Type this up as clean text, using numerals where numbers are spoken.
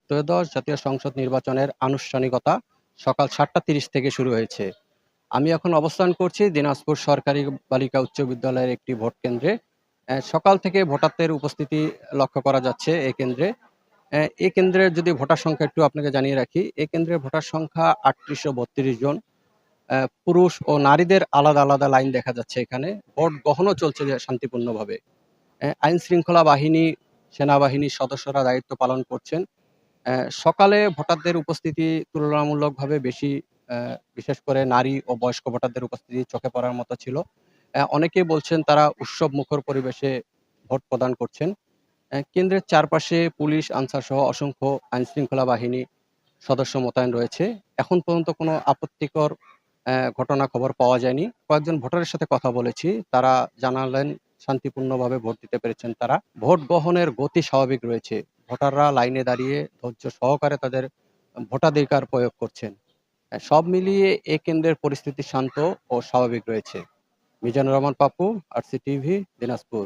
ত্রয়োদশ জাতীয় সংসদ নির্বাচনের আনুষ্ঠানিকতা সকাল 7:30 থেকে শুরু হয়েছে। আমি এখন অবস্থান করছি দিনাজপুর সরকারি বালিকা উচ্চ বিদ্যালয়ের একটি ভোট কেন্দ্রে। সকাল থেকে ভোটারদের উপস্থিতি লক্ষ্য করা যাচ্ছে এই কেন্দ্রে। এই কেন্দ্রের যদি ভোটার সংখ্যা একটু আপনাকে জানিয়ে রাখি, এই কেন্দ্রের ভোটার সংখ্যা ৩৮৩২ জন। পুরুষ ও নারীদের আলাদা, আলাদা লাইন দেখা যাচ্ছে এখানে। ভোট গ্রহণও চলছে যে শান্তিপূর্ণভাবে। আইন শৃঙ্খলা বাহিনী, সেনাবাহিনীর সদস্যরা দায়িত্ব পালন করছেন। সকালে ভোটারদের উপস্থিতি তুলনামূলকভাবে বেশি, বিশেষ করে নারী ও বয়স্ক ভোটারদের উপস্থিতি চোখে পড়ার মতো ছিল। অনেকেই বলছেন তারা উৎসবমুখর পরিবেশে ভোট প্রদান করছেন। কেন্দ্রের চারপাশে পুলিশ, আনসারসহ অসংখ্য আইনশৃঙ্খলা বাহিনী সদস্য মোতায়েন রয়েছে। এখন পর্যন্ত কোনো আপত্তিকর ঘটনা খবর পাওয়া যায়নি। কয়েকজন ভোটারের সাথে কথা বলেছি। তারা জানালেন শান্তিপূর্ণভাবে ভোট দিতে পেরেছেন তারা। ভোট গ্রহণের গতি স্বাভাবিক রয়েছে। ভোটাররা লাইনে দাঁড়িয়ে ধৈর্য সহকারে তাদের ভোটাধিকার প্রয়োগ করছেন। সব মিলিয়ে এ কেন্দ্রের পরিস্থিতি শান্ত ও স্বাভাবিক রয়েছে। Mizanur Rahman Pappu, RC TV, Dinajpur.